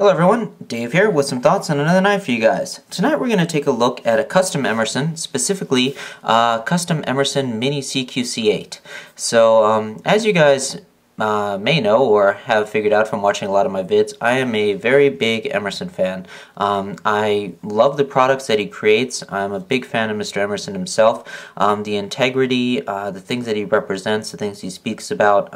Hello everyone, Dave here with some thoughts on another knife for you guys. Tonight we're going to take a look at a custom Emerson, specifically Custom Emerson Mini CQC-8. So as you guys may know or have figured out from watching a lot of my vids, I am a very big Emerson fan. I love the products that he creates. I'm a big fan of Mr. Emerson himself. The integrity, the things that he represents, the things he speaks about,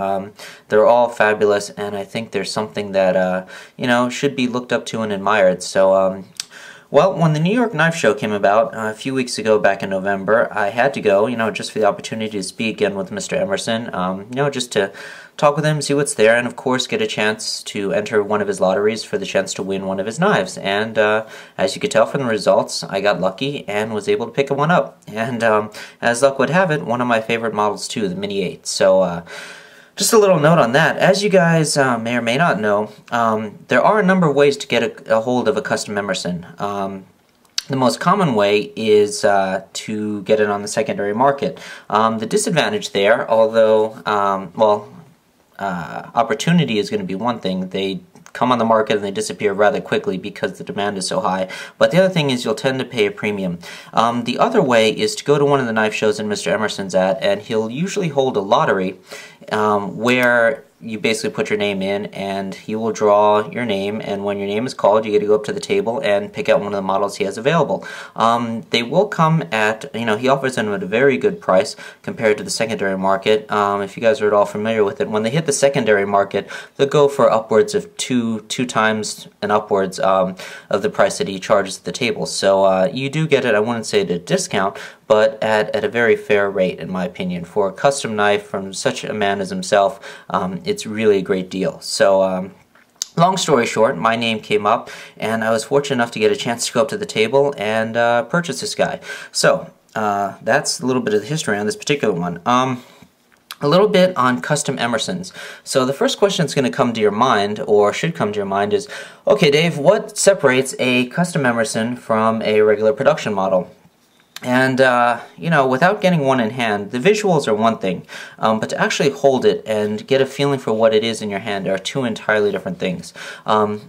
they're all fabulous, and I think there's something that you know, should be looked up to and admired. So well, when the New York Knife Show came about a few weeks ago back in November, I had to go, you know, just for the opportunity to speak again with Mr. Emerson, you know, just to talk with him, see what's there, and of course get a chance to enter one of his lotteries for the chance to win one of his knives. And as you could tell from the results, I got lucky and was able to pick one up. And as luck would have it, one of my favorite models too, the Mini 8. So just a little note on that. As you guys may or may not know, there are a number of ways to get a hold of a custom Emerson. The most common way is to get it on the secondary market. The disadvantage there, although, well, opportunity is going to be one thing. They come on the market and they disappear rather quickly because the demand is so high. But the other thing is you'll tend to pay a premium. The other way is to go to one of the knife shows that Mr. Emerson's at, and he'll usually hold a lottery where you basically put your name in and he will draw your name, and when your name is called you get to go up to the table and pick out one of the models he has available. They will come at, you know, he offers them at a very good price compared to the secondary market. If you guys are at all familiar with it, when they hit the secondary market they'll go for upwards of two times and upwards of the price that he charges at the table. So you do get it, I wouldn't say at a discount, but at a very fair rate in my opinion. For a custom knife from such a man as himself, it's really a great deal. So long story short, my name came up and I was fortunate enough to get a chance to go up to the table and purchase this guy. So that's a little bit of the history on this particular one. A little bit on custom Emersons. So the first question that's going to come to your mind, or should come to your mind, is, okay Dave, what separates a custom Emerson from a regular production model? And, you know, without getting one in hand, the visuals are one thing, but to actually hold it and get a feeling for what it is in your hand are two entirely different things.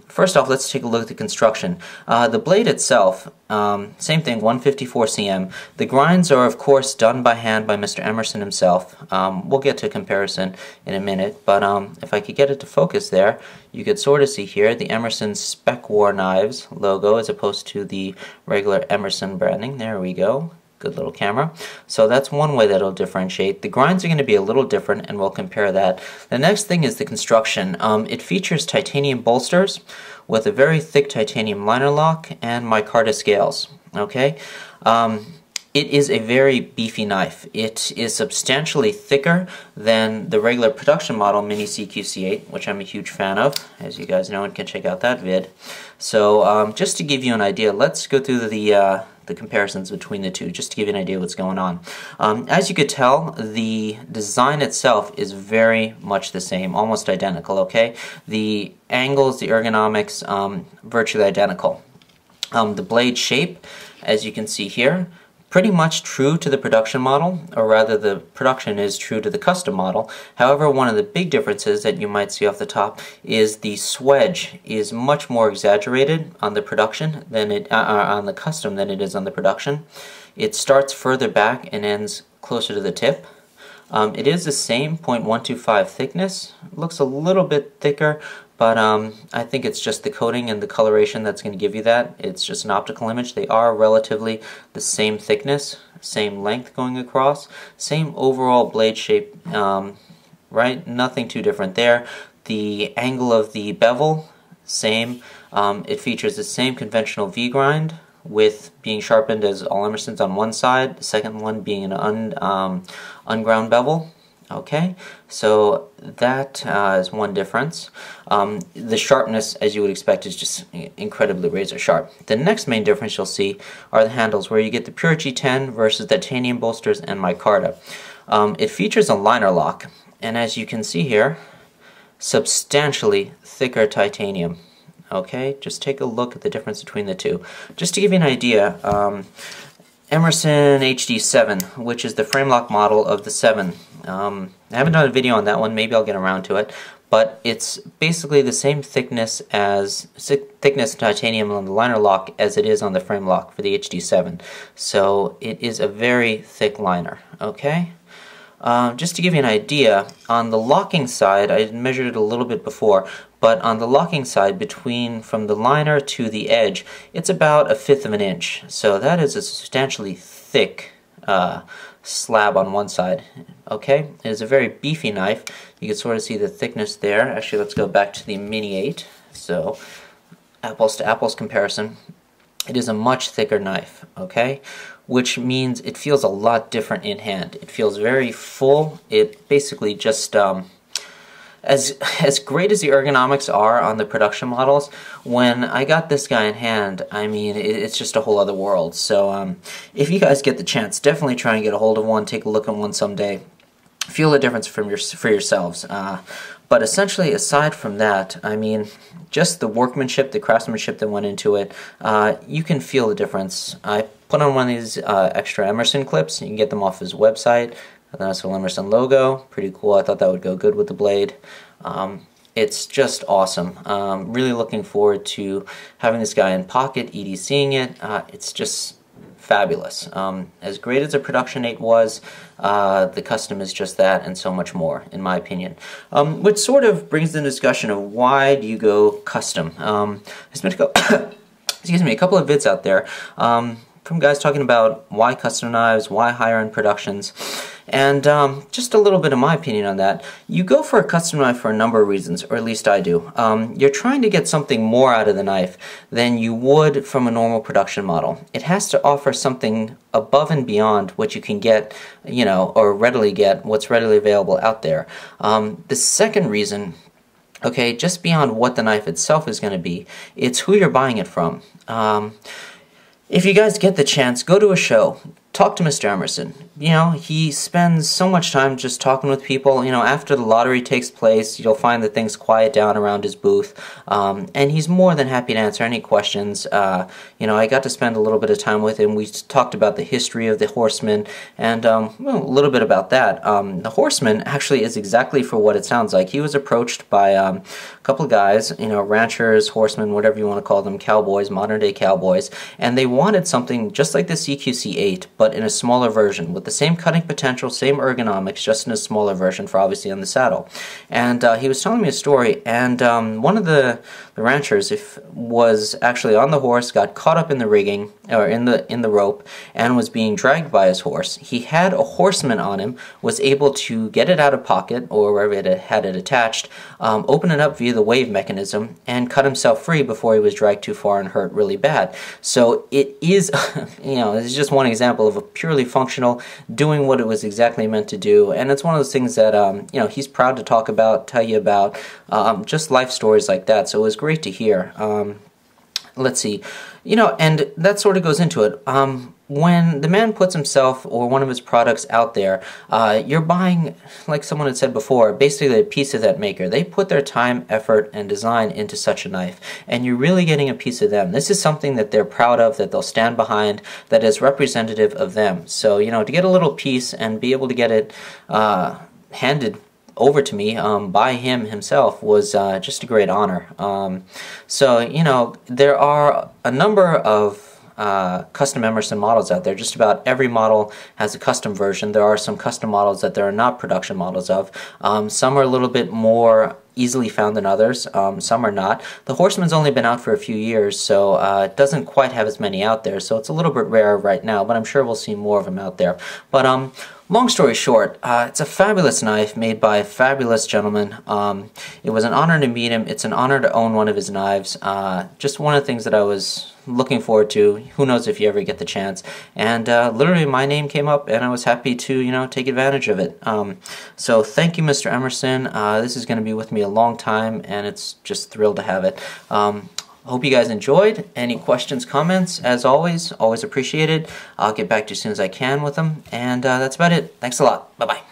First off, let's take a look at the construction. The blade itself, same thing, 154 cm. The grinds are, of course, done by hand by Mr. Emerson himself. We'll get to a comparison in a minute, but if I could get it to focus there, you could sort of see here the Emerson Spec War Knives logo as opposed to the regular Emerson branding. There we go. Good little camera. So that's one way that it'll differentiate. The grinds are going to be a little different, and we'll compare that. The next thing is the construction. It features titanium bolsters with a very thick titanium liner lock and micarta scales. Okay. It is a very beefy knife. It is substantially thicker than the regular production model Mini CQC-8, which I'm a huge fan of, as you guys know, and can check out that vid. So just to give you an idea, let's go through the comparisons between the two, just to give you an idea what's going on. As you could tell, the design itself is very much the same, almost identical, okay? The angles, the ergonomics, virtually identical. The blade shape, as you can see here, pretty much true to the production model, or rather the production is true to the custom model. However, one of the big differences that you might see off the top is the swedge is much more exaggerated on the production than on the custom than it is on the production. It starts further back and ends closer to the tip. It is the same 0.125 thickness. It looks a little bit thicker, but I think it's just the coating and the coloration that's going to give you that. It's just an optical image. They are relatively the same thickness, same length going across, same overall blade shape, right? Nothing too different there. The angle of the bevel, same. It features the same conventional V-grind, with being sharpened as all Emersons on one side, the second one being an unground bevel. Okay, so that is one difference. The sharpness, as you would expect, is just incredibly razor sharp. The next main difference you'll see are the handles, where you get the pure G10 versus the titanium bolsters and micarta. It features a liner lock, and as you can see here, substantially thicker titanium. Okay, just take a look at the difference between the two. Just to give you an idea, Emerson HD7, which is the frame lock model of the 7. I haven't done a video on that one, maybe I'll get around to it, but it's basically the same thickness titanium on the liner lock as it is on the frame lock for the HD7. So it is a very thick liner, okay? Just to give you an idea, on the locking side, I measured it a little bit before, but on the locking side, from the liner to the edge, it's about 1/5 of an inch. So that is a substantially thick slab on one side. Okay, it is a very beefy knife. You can sort of see the thickness there. Actually, let's go back to the Mini 8. So, apples to apples comparison. It is a much thicker knife, okay? Which means it feels a lot different in hand. It feels very full. It basically just, as great as the ergonomics are on the production models, when I got this guy in hand, I mean, it's just a whole other world. So if you guys get the chance, definitely try and get a hold of one, take a look at one someday. Feel the difference for yourselves. But essentially, aside from that, I mean, just the workmanship, the craftsmanship that went into it, you can feel the difference. I put on one of these extra Emerson clips. You can get them off his website. The nice little Emerson logo, pretty cool. I thought that would go good with the blade. It's just awesome. Really looking forward to having this guy in pocket, EDCing it. It's just fabulous. As great as the Production 8 was, the Custom is just that and so much more, in my opinion. Which sort of brings the discussion of why do you go Custom. There's been a couple of vids out there from guys talking about why custom knives, why higher-end productions, and just a little bit of my opinion on that. You go for a custom knife for a number of reasons, or at least I do. You're trying to get something more out of the knife than you would from a normal production model. It has to offer something above and beyond what you can get, you know, or readily get, what's readily available out there. The second reason, okay, just beyond what the knife itself is going to be, it's who you're buying it from. If you guys get the chance, go to a show. Talk to Mr. Emerson. You know, he spends so much time just talking with people. You know, after the lottery takes place, you'll find that things quiet down around his booth. And he's more than happy to answer any questions. You know, I got to spend a little bit of time with him. We talked about the history of the Horseman and well, a little bit about that. The Horseman actually is exactly for what it sounds like. He was approached by a couple of guys, you know, ranchers, horsemen, whatever you want to call them, cowboys, modern day cowboys, and they wanted something just like the CQC-8, but in a smaller version with the same cutting potential, same ergonomics, just in a smaller version for obviously on the saddle. And he was telling me a story, and one of the ranchers was actually on the horse, got caught up in the rigging or in the rope, and was being dragged by his horse. He had a horseman on him, was able to get it out of pocket or wherever it had it attached, open it up via the wave mechanism, and cut himself free before he was dragged too far and hurt really bad. So it is, you know, it's just one example of a purely functional, doing what it was exactly meant to do, and it's one of those things that you know, he's proud to talk about, tell you about, just life stories like that. So it was great to hear. Let's see, you know, and that sort of goes into it. When the man puts himself or one of his products out there, you're buying, like someone had said before, basically a piece of that maker. They put their time, effort, and design into such a knife, and you're really getting a piece of them. This is something that they're proud of, that they'll stand behind, that is representative of them. So, you know, to get a little piece and be able to get it handed over to me by him himself was just a great honor. So, you know, there are a number of custom Emerson models out there. Just about every model has a custom version. There are some custom models that there are not production models of. Some are a little bit more easily found than others. Some are not. The Horseman's only been out for a few years, so it doesn't quite have as many out there, so it's a little bit rarer right now, but I'm sure we'll see more of them out there. But long story short, it's a fabulous knife made by a fabulous gentleman. It was an honor to meet him. It's an honor to own one of his knives. Just one of the things that I was looking forward to. Who knows if you ever get the chance. And literally my name came up, and I was happy to, you know, take advantage of it. So thank you, Mr. Emerson. This is going to be with me a long time, and it's just thrilled to have it. Hope you guys enjoyed. Any questions, comments, as always appreciated. I'll get back to you as soon as I can with them. And that's about it. Thanks a lot. Bye-bye.